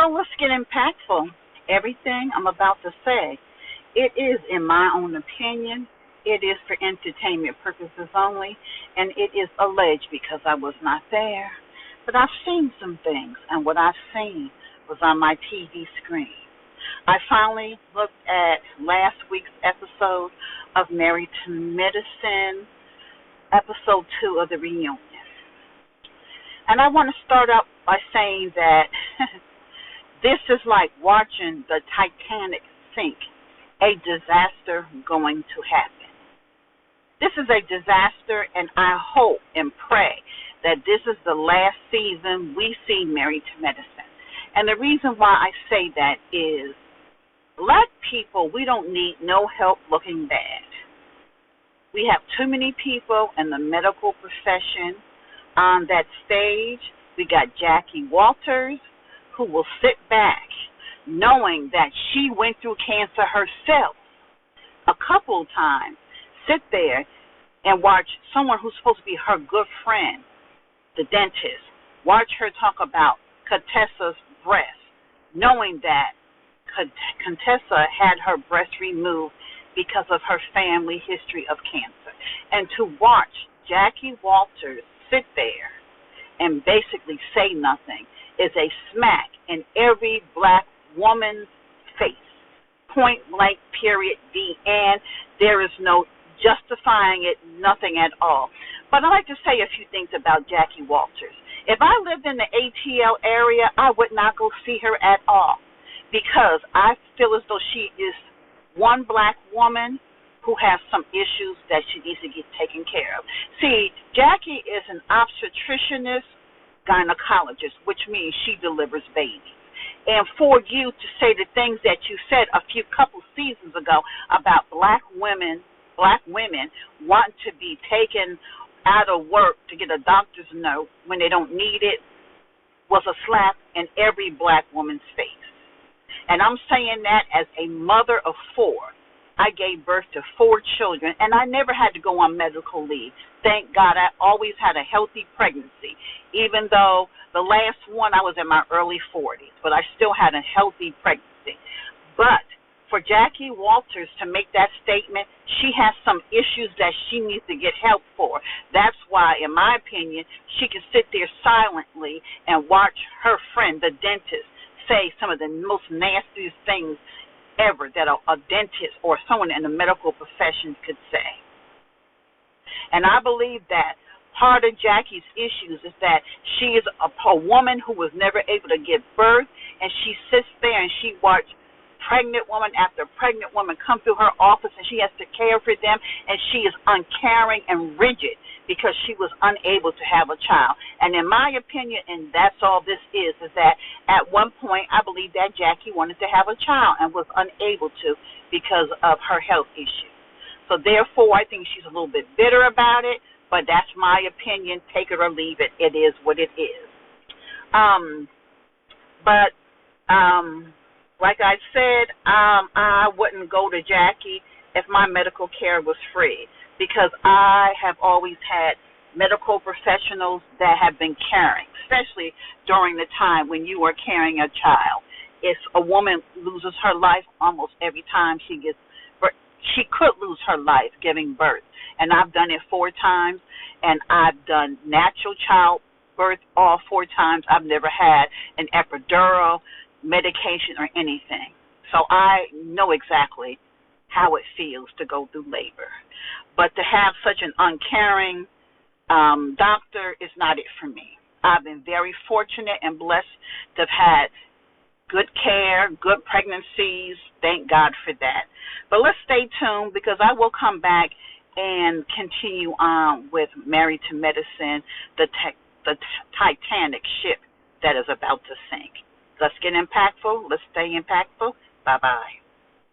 So let's get impactful. Everything I'm about to say, it is, in my own opinion, it is for entertainment purposes only, and it is alleged because I was not there. But I've seen some things, and what I've seen was on my TV screen. I finally looked at last week's episode of Married to Medicine, episode 2 of the reunion. And I want to start out by saying that this is like watching the Titanic sink, a disaster going to happen. This is a disaster, and I hope and pray that this is the last season we see Married to Medicine. And the reason why I say that is Black people, we don't need no help looking bad. We have too many people in the medical profession on that stage. We got Jackie Walters, who will sit back knowing that she went through cancer herself a couple of times, sit there and watch someone who's supposed to be her good friend, the dentist, watch her talk about Contessa's breast, knowing that Contessa had her breast removed because of her family history of cancer. And to watch Jackie Walters sit there and basically say nothing is a smack in every Black woman's face. Point blank, period, the end. There is no justifying it, nothing at all. But I'd like to say a few things about Jackie Walters. If I lived in the ATL area, I would not go see her at all, because I feel as though she is one Black woman who has some issues that she needs to get taken care of. See, Jackie is an obstetricianist gynecologist, which means she delivers babies. And for you to say the things that you said a couple seasons ago about Black women want to be taken out of work to get a doctor's note when they don't need it was a slap in every Black woman's face. And I'm saying that as a mother of 4. I gave birth to 4 children, and I never had to go on medical leave. Thank God, I always had a healthy pregnancy, even though the last one I was in my early 40s, but I still had a healthy pregnancy. But for Jackie Walters to make that statement, she has some issues that she needs to get help for. That's why, in my opinion, she can sit there silently and watch her friend, the dentist, say some of the most nastiest things ever that a dentist or someone in the medical profession could say. And I believe that part of Jackie's issues is that she is a woman who was never able to give birth, and she sits there and she watches pregnant woman after pregnant woman come through her office, and she has to care for them, and she is uncaring and rigid because she was unable to have a child. And in my opinion, and that's all this is that at one point I believe that Jackie wanted to have a child and was unable to because of her health issues. So therefore, I think she's a little bit bitter about it, but that's my opinion. Take it or leave it. It is what it is. Like I said, I wouldn't go to Jackie if my medical care was free, because I have always had medical professionals that have been caring, especially during the time when you are carrying a child. If a woman loses her life almost every time she could lose her life giving birth. And I've done it 4 times, and I've done natural childbirth all 4 times. I've never had an epidural, medication, or anything. So I know exactly how it feels to go through labor. But to have such an uncaring doctor is not it for me. I've been very fortunate and blessed to have had good care, good pregnancies. Thank God for that. But let's stay tuned, because I will come back and continue on with Married to Medicine, the Titanic ship that is about to sink. Let's get impactful. Let's stay impactful. Bye-bye.